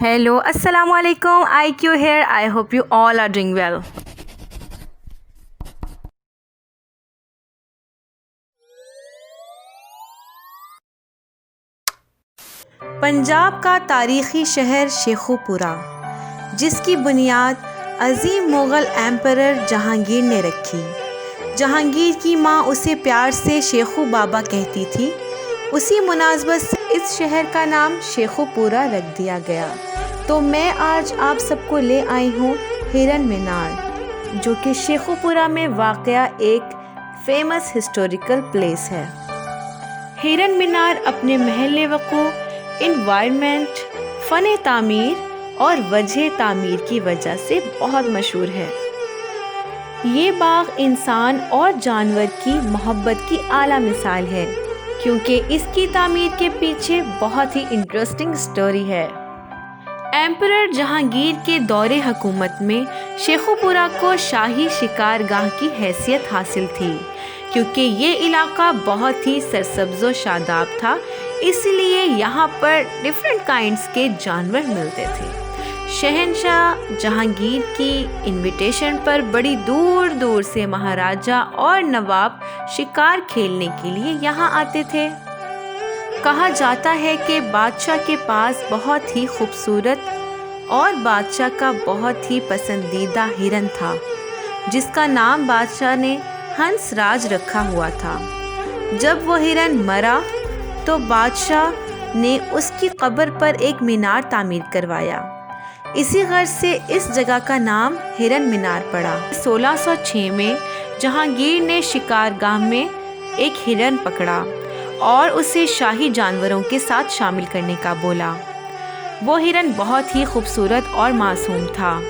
Hello, Assalamu alaikum. IQ here. I hope you all are doing well. Punjab का तारीख़ी शहर शेखुपुरा, जिसकी बुनियाद अज़ीम मुग़ल एम्परर जहांगीर ने रखी। जहांगीर की माँ उसे प्यार से शेखू बाबा कहती थी। उसी मुनासबत से इस शहर का नाम शेखुपुरा रख दिया गया। तो मैं आज आप सबको ले आई हूँ हिरन मीनार, जो कि शेखुपुरा में वाक़या एक फेमस हिस्टोरिकल प्लेस है। हिरन मीनार अपने महल वक़ू, इन्वायरमेंट, फ़न तामीर और वजह तामीर की वजह से बहुत मशहूर है। ये बाग इंसान और जानवर की मोहब्बत की आला मिसाल है, क्योंकि इसकी तामीर के पीछे बहुत ही इंटरेस्टिंग स्टोरी है। एम्परर जहांगीर के दौरे हुकूमत में शेखुपुरा को शाही शिकारगाह की हैसियत हासिल थी, क्योंकि ये इलाका बहुत ही सरसब्ज़ शादाब था। इसलिए यहाँ पर डिफरेंट काइंड्स के जानवर मिलते थे। शहंशाह जहांगीर की इनविटेशन पर बड़ी दूर दूर से महाराजा और नवाब शिकार खेलने के लिए यहाँ आते थे। कहा जाता है कि बादशाह के पास बहुत ही खूबसूरत और बादशाह का बहुत ही पसंदीदा हिरन था, जिसका नाम बादशाह ने हंस राज रखा हुआ था। जब वो हिरन मरा तो बादशाह ने उसकी कब्र पर एक मीनार तामीर करवाया। इसी गर्ज से इस जगह का नाम हिरन मीनार पड़ा। 1606 में जहांगीर ने शिकारगाह में एक हिरन पकड़ा और उसे शाही जानवरों के साथ शामिल करने का बोला। वो हिरन बहुत ही खूबसूरत और मासूम था।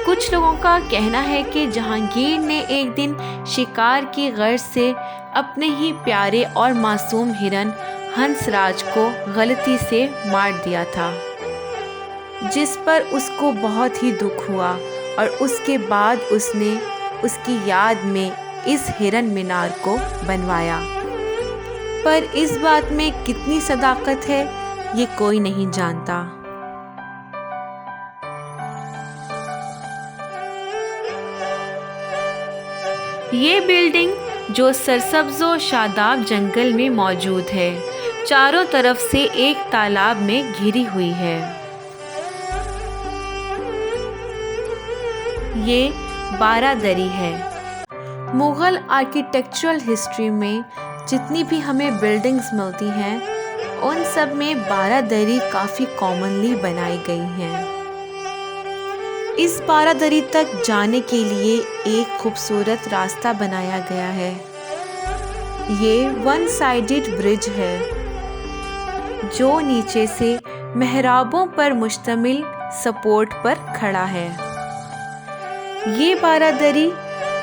कुछ लोगों का कहना है कि जहांगीर ने एक दिन शिकार की गर्ज से अपने ही प्यारे और मासूम हिरन हंसराज को गलती से मार दिया था, जिस पर उसको बहुत ही दुख हुआ और उसके बाद उसने उसकी याद में इस हिरन मीनार को बनवाया। पर इस बात में कितनी सदाकत है, ये कोई नहीं जानता। ये बिल्डिंग जो सरसब्ज़ो शादाब जंगल में मौजूद है, चारों तरफ से एक तालाब में घिरी हुई है। ये बारादरी है। मुग़ल आर्किटेक्चरल हिस्ट्री में जितनी भी हमें बिल्डिंग्स मिलती हैं, उन सब में बारादरी काफ़ी कॉमनली बनाई गई हैं। इस बारादरी तक जाने के लिए एक खूबसूरत रास्ता बनाया गया है। ये वन साइडेड ब्रिज है, जो नीचे से मेहराबों पर मुश्तमिल सपोर्ट पर खड़ा है। ये बारादरी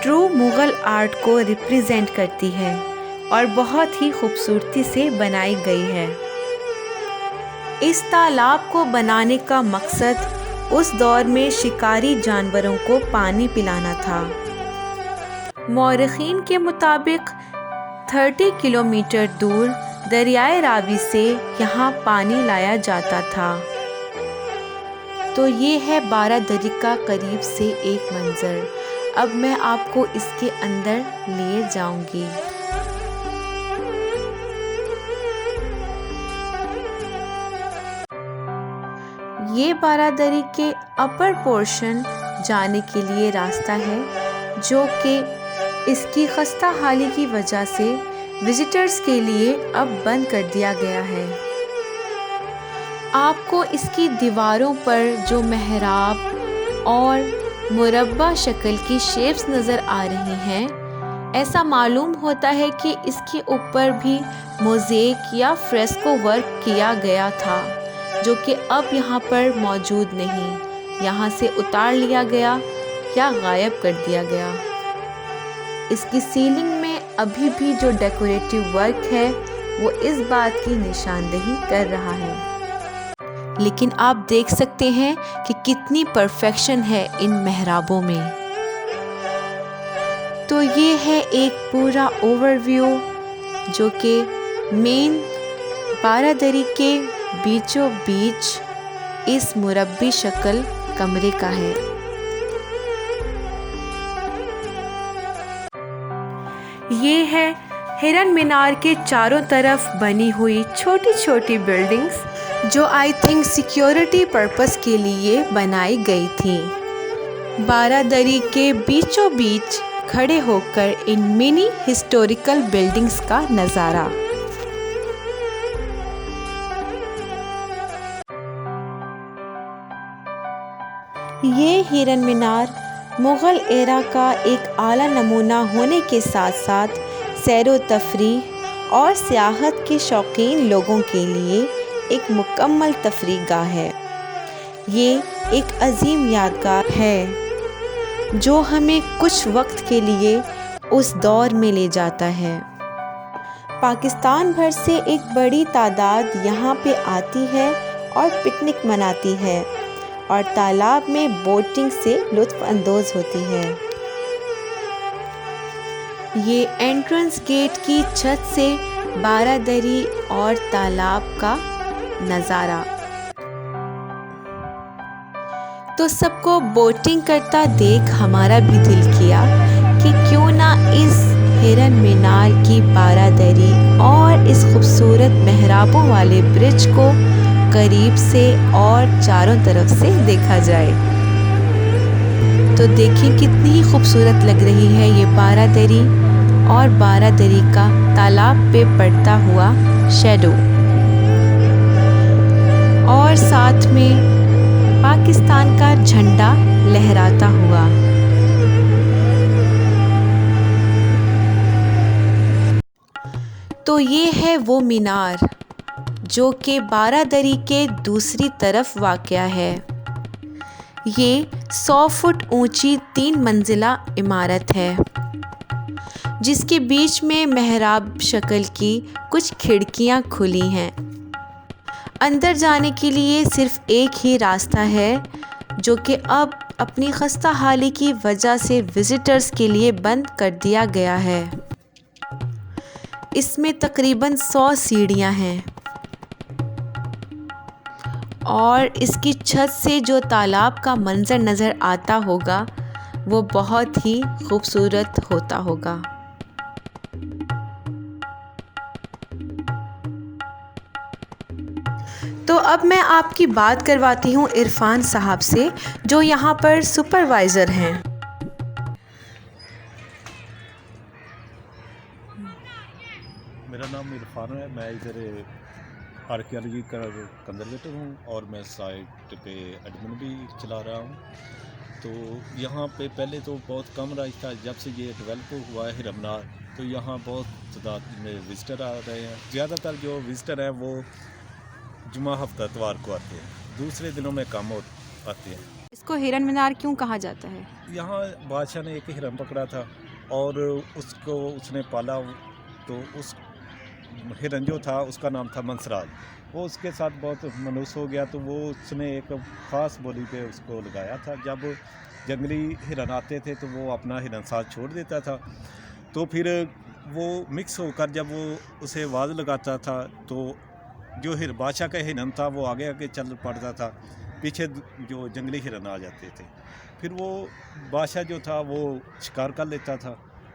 ट्रू मुग़ल आर्ट को रिप्रेजेंट करती है और बहुत ही खूबसूरती से बनाई गई है। इस तालाब को बनाने का मकसद उस दौर में शिकारी जानवरों को पानी पिलाना था। मौरखीन के मुताबिक 30 किलोमीटर दूर दरियाए रावी से यहाँ पानी लाया जाता था। तो ये है बारादरी का करीब से एक मंजर। अब मैं आपको इसके अंदर लिए जाऊंगी। ये बारादरी के अपर पोर्शन जाने के लिए रास्ता है, जो कि इसकी खस्ता हाली की वजह से विजिटर्स के लिए अब बंद कर दिया गया है। आपको इसकी दीवारों पर जो मेहराब और मुरब्बा शक्ल की शेप्स नज़र आ रही हैं, ऐसा मालूम होता है कि इसके ऊपर भी मोज़ेक या फ्रेस्को वर्क किया गया था, जो कि अब यहाँ पर मौजूद नहीं, यहाँ से उतार लिया गया या गायब कर दिया गया। इसकी सीलिंग में अभी भी जो डेकोरेटिव वर्क है, वो इस बात की निशानदेही कर रहा है। लेकिन आप देख सकते हैं कि कितनी परफेक्शन है इन मेहराबों में। तो ये है एक पूरा ओवरव्यू, जो कि मेन बारादरी के बीचों बीच इस मुरब्बी शक्ल कमरे का है। ये है हिरन मीनार के चारों तरफ बनी हुई छोटी छोटी बिल्डिंग्स, जो आई थिंक सिक्योरिटी पर्पस के लिए बनाई गई थी। बारादरी के बीचों बीच खड़े होकर इन मिनी हिस्टोरिकल बिल्डिंग्स का नज़ारा। ये हिरन मीनार मुग़ल एरा का एक आला नमूना होने के साथ साथ सैरो तफरीह और सियाहत के शौकीन लोगों के लिए एक मुकम्मल तफरीह गाह है। ये एक अजीम यादगार है जो हमें कुछ वक्त के लिए उस दौर में ले जाता है। पाकिस्तान भर से एक बड़ी तादाद यहाँ पे आती है और पिकनिक मनाती है और तालाब में बोटिंग से लुत्फ़ अंदोज़ होती है। ये एंट्रेंस गेट की छत से बारादरी और तालाब का नज़ारा। तो सबको बोटिंग करता देख हमारा भी दिल किया कि क्यों ना इस हिरन मीनार की बारादरी और इस खूबसूरत मेहराबों वाले ब्रिज को करीब से और चारों तरफ से देखा जाए। तो देखिए कितनी ही खूबसूरत लग रही है ये बारादरी और बारादरी का तालाब पे पड़ता हुआ शैडो, और साथ में पाकिस्तान का झंडा लहराता हुआ। तो ये है वो मीनार जो कि बारादरी के दूसरी तरफ वाक़या है। ये 100 फुट ऊंची 3 मंजिला इमारत है जिसके बीच में मेहराब शक्ल की कुछ खिड़कियां खुली हैं। अंदर जाने के लिए सिर्फ़ एक ही रास्ता है जो कि अब अपनी खस्ता हाली की वजह से विज़िटर्स के लिए बंद कर दिया गया है। इसमें तकरीबन 100 सीढ़ियाँ हैं और इसकी छत से जो तालाब का मंज़र नज़र आता होगा वो बहुत ही खूबसूरत होता होगा। तो अब मैं आपकी बात करवाती हूँ इरफान साहब से, जो यहाँ पर सुपरवाइज़र हैं। मेरा नाम इरफान है। मैं इधर आर्कियोलॉजी का कंजर्वेटर हूँ और मैं साइट पे एडमिन भी चला रहा हूँ। तो यहाँ पे पहले तो बहुत कम रश था। जब से ये डेवलप हुआ है हिरन मीनार, तो यहाँ बहुत तादाद में विज़िटर आ रहे हैं। ज़्यादातर जो विज़िटर हैं वो जुमा हफ्ता इतवार को आते हैं, दूसरे दिनों में कम आते हैं। इसको हिरन मीनार क्यों कहा जाता है? यहाँ बादशाह ने एक हिरन पकड़ा था और उसको उसने पाला, तो उस हिरन जो था उसका नाम था मंसराज। वो उसके साथ बहुत मनुस हो गया, तो वो उसने एक ख़ास बोली पे उसको लगाया था। जब जंगली हिरन आते थे तो वो अपना हिरन साथ छोड़ देता था, तो फिर वो मिक्स होकर जब वो उसे आवाज़ लगाता था तो जो बादशाह का हिरन था वो आगे आगे चल पड़ता था, पीछे जो जंगली हिरन आ जाते थे। फिर वो बादशाह जो था वो शिकार कर लेता था।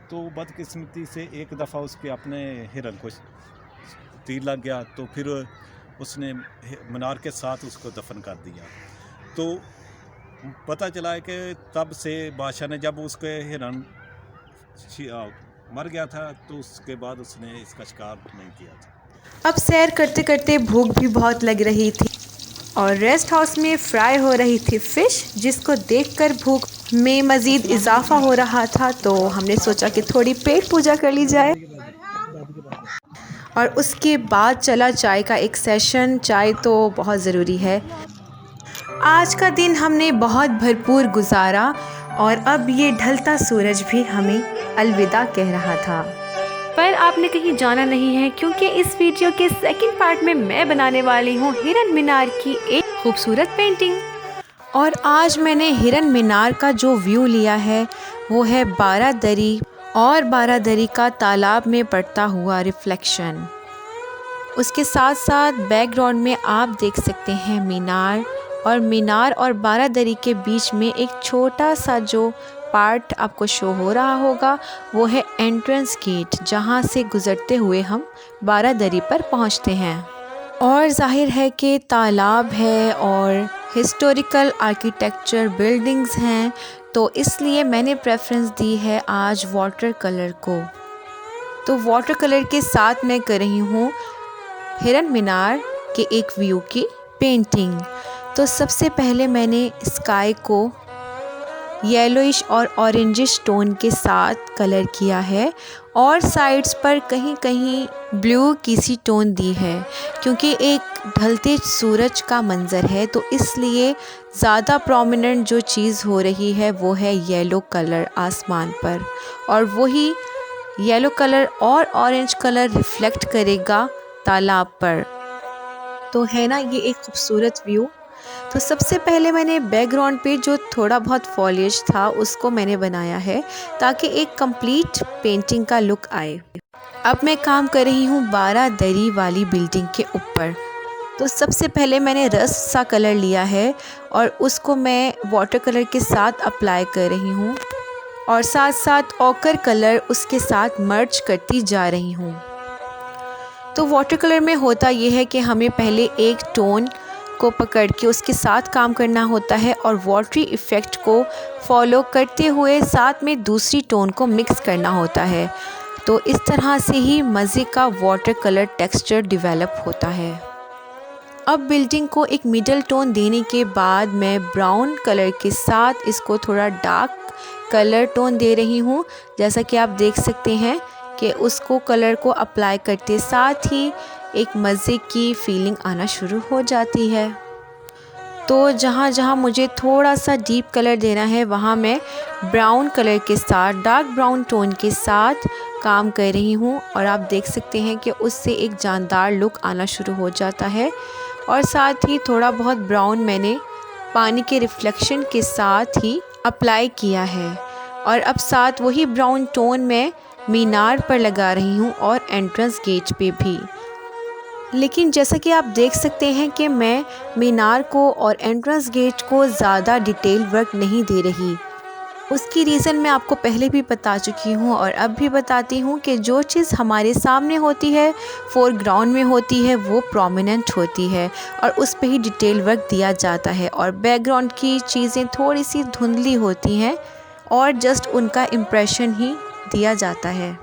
तो बदकिस्मती से एक दफ़ा उसके अपने हिरन को तीर लग गया, तो फिर उसने मीनार के साथ उसको दफन कर दिया। तो पता चला है कि तब से बादशाह ने, जब उसके हिरन मर गया था, तो उसके बाद उसने इसका शिकार नहीं किया था। अब सैर करते करते भूख भी बहुत लग रही थी और रेस्ट हाउस में फ्राई हो रही थी फ़िश, जिसको देखकर भूख में मज़ीद इजाफ़ा हो रहा था। तो हमने सोचा कि थोड़ी पेट पूजा कर ली जाए और उसके बाद चला चाय का एक सेशन। चाय तो बहुत ज़रूरी है। आज का दिन हमने बहुत भरपूर गुजारा और अब ये ढलता सूरज भी हमें अलविदा कह रहा था। पर आपने कहीं जाना नहीं है, क्योंकि इस वीडियो के सेकंड पार्ट में मैं बनाने वाली हूँ हिरन मीनार की एक खूबसूरत पेंटिंग। और आज मैंने हिरन मीनार का जो व्यू लिया है वो है बारादरी और बारादरी का तालाब में पड़ता हुआ रिफ्लेक्शन। उसके साथ साथ बैकग्राउंड में आप देख सकते हैं मीनार और मीनार और बारादरी के बीच में एक छोटा सा जो पार्ट आपको शो हो रहा होगा वो है एंट्रेंस गेट, जहाँ से गुज़रते हुए हम बारादरी पर पहुँचते हैं। और जाहिर है कि तालाब है और हिस्टोरिकल आर्किटेक्चर बिल्डिंग्स हैं, तो इसलिए मैंने प्रेफरेंस दी है आज वाटर कलर को। तो वाटर कलर के साथ मैं कर रही हूँ हिरन मीनार के एक व्यू की पेंटिंग। तो सबसे पहले मैंने स्काई को येलोइश और ऑरेंजिश टोन के साथ कलर किया है और साइड्स पर कहीं कहीं ब्लू की सी टोन दी है, क्योंकि एक ढलते सूरज का मंज़र है, तो इसलिए ज़्यादा प्रोमिनेंट जो चीज़ हो रही है वो है येलो कलर आसमान पर, और वही येलो कलर और ऑरेंज कलर रिफ्लेक्ट करेगा तालाब पर। तो है ना ये एक खूबसूरत व्यू। तो सबसे पहले मैंने बैकग्राउंड पे जो थोड़ा बहुत फॉलिएज था उसको मैंने बनाया है ताकि एक कंप्लीट पेंटिंग का लुक आए। अब मैं काम कर रही हूँ बारादरी वाली बिल्डिंग के ऊपर। तो सबसे पहले मैंने रस्ट सा कलर लिया है और उसको मैं वाटर कलर के साथ अप्लाई कर रही हूँ और साथ साथ ऑकर कलर उसके साथ मर्ज करती जा रही हूँ। तो वाटर कलर में होता ये है कि हमें पहले एक टोन को पकड़ के उसके साथ काम करना होता है और वाटरी इफ़ेक्ट को फॉलो करते हुए साथ में दूसरी टोन को मिक्स करना होता है। तो इस तरह से ही मज़े का वाटर कलर टेक्सचर डेवलप होता है। अब बिल्डिंग को एक मिडल टोन देने के बाद मैं ब्राउन कलर के साथ इसको थोड़ा डार्क कलर टोन दे रही हूँ। जैसा कि आप देख सकते हैं कि उसको कलर को अप्लाई करते साथ ही एक मज़े की फीलिंग आना शुरू हो जाती है। तो जहाँ जहाँ मुझे थोड़ा सा डीप कलर देना है वहाँ मैं ब्राउन कलर के साथ डार्क ब्राउन टोन के साथ काम कर रही हूँ और आप देख सकते हैं कि उससे एक जानदार लुक आना शुरू हो जाता है। और साथ ही थोड़ा बहुत ब्राउन मैंने पानी के रिफ्लेक्शन के साथ ही अप्लाई किया है और अब साथ वही ब्राउन टोन मैं मीनार पर लगा रही हूँ और एंट्रेंस गेट पे भी। लेकिन जैसा कि आप देख सकते हैं कि मैं मीनार को और एंट्रेंस गेट को ज़्यादा डिटेल वर्क नहीं दे रही। उसकी रीज़न मैं आपको पहले भी बता चुकी हूँ और अब भी बताती हूँ कि जो चीज़ हमारे सामने होती है फोरग्राउंड में होती है वो प्रोमिनेंट होती है और उस पे ही डिटेल वर्क दिया जाता है और बैकग्राउंड की चीज़ें थोड़ी सी धुंधली होती हैं और जस्ट उनका इम्प्रेशन ही दिया जाता है।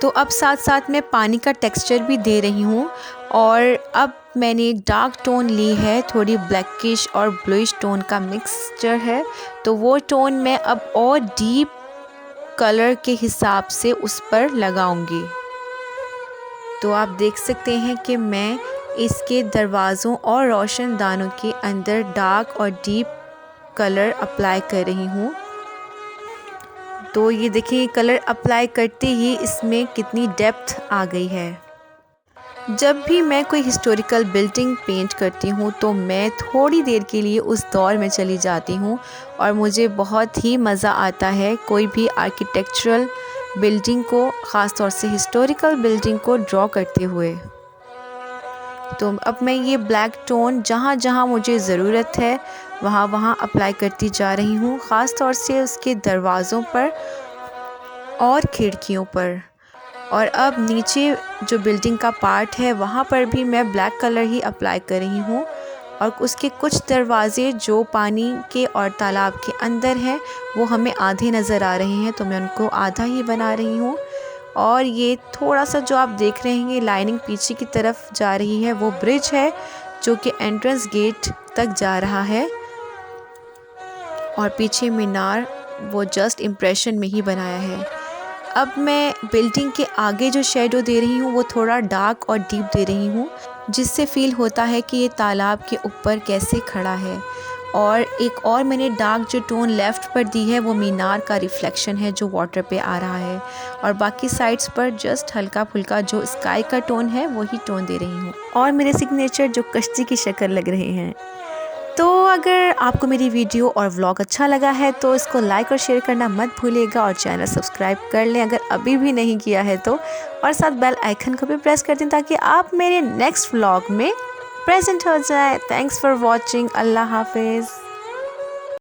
तो अब साथ साथ मैं पानी का टेक्सचर भी दे रही हूँ और अब मैंने डार्क टोन ली है, थोड़ी ब्लैकिश और ब्लूइश टोन का मिक्सचर है, तो वो टोन मैं अब और डीप कलर के हिसाब से उस पर लगाऊंगी। तो आप देख सकते हैं कि मैं इसके दरवाज़ों और रोशनदानों के अंदर डार्क और डीप कलर अप्लाई कर रही हूँ। तो ये देखिए कलर अप्लाई करते ही इसमें कितनी डेप्थ आ गई है। जब भी मैं कोई हिस्टोरिकल बिल्डिंग पेंट करती हूँ तो मैं थोड़ी देर के लिए उस दौर में चली जाती हूँ और मुझे बहुत ही मज़ा आता है कोई भी आर्किटेक्चरल बिल्डिंग को, ख़ास तौर से हिस्टोरिकल बिल्डिंग को ड्रॉ करते हुए। तो अब मैं ये ब्लैक टोन जहाँ जहाँ मुझे ज़रूरत है वहाँ वहाँ अप्लाई करती जा रही हूँ, ख़ास तौर से उसके दरवाज़ों पर और खिड़कियों पर। और अब नीचे जो बिल्डिंग का पार्ट है वहाँ पर भी मैं ब्लैक कलर ही अप्लाई कर रही हूँ और उसके कुछ दरवाज़े जो पानी के और तालाब के अंदर हैं वो हमें आधे नज़र आ रहे हैं, तो मैं उनको आधा ही बना रही हूँ। और ये थोड़ा सा जो आप देख रहे हैं लाइनिंग पीछे की तरफ जा रही है वो ब्रिज है जो कि एंट्रेंस गेट तक जा रहा है और पीछे मीनार वो जस्ट इम्प्रेशन में ही बनाया है। अब मैं बिल्डिंग के आगे जो शेडो दे रही हूँ वो थोड़ा डार्क और डीप दे रही हूँ, जिससे फ़ील होता है कि ये तालाब के ऊपर कैसे खड़ा है। और एक और मैंने डार्क जो टोन लेफ़्ट पर दी है वो मीनार का रिफ्लेक्शन है जो वाटर पे आ रहा है और बाकी साइड्स पर जस्ट हल्का फुल्का जो स्काई का टोन है वही टोन दे रही हूँ और मेरे सिग्नेचर जो कश्ती की शक्ल लग रहे हैं। तो अगर आपको मेरी वीडियो और व्लॉग अच्छा लगा है तो इसको लाइक और शेयर करना मत भूलिएगा और चैनल सब्सक्राइब कर लें अगर अभी भी नहीं किया है तो, और साथ बेल आइकन को भी प्रेस कर दें ताकि आप मेरे नेक्स्ट व्लॉग में प्रेजेंट हो जाए। Thanks for watching. अल्लाह हाफिज़।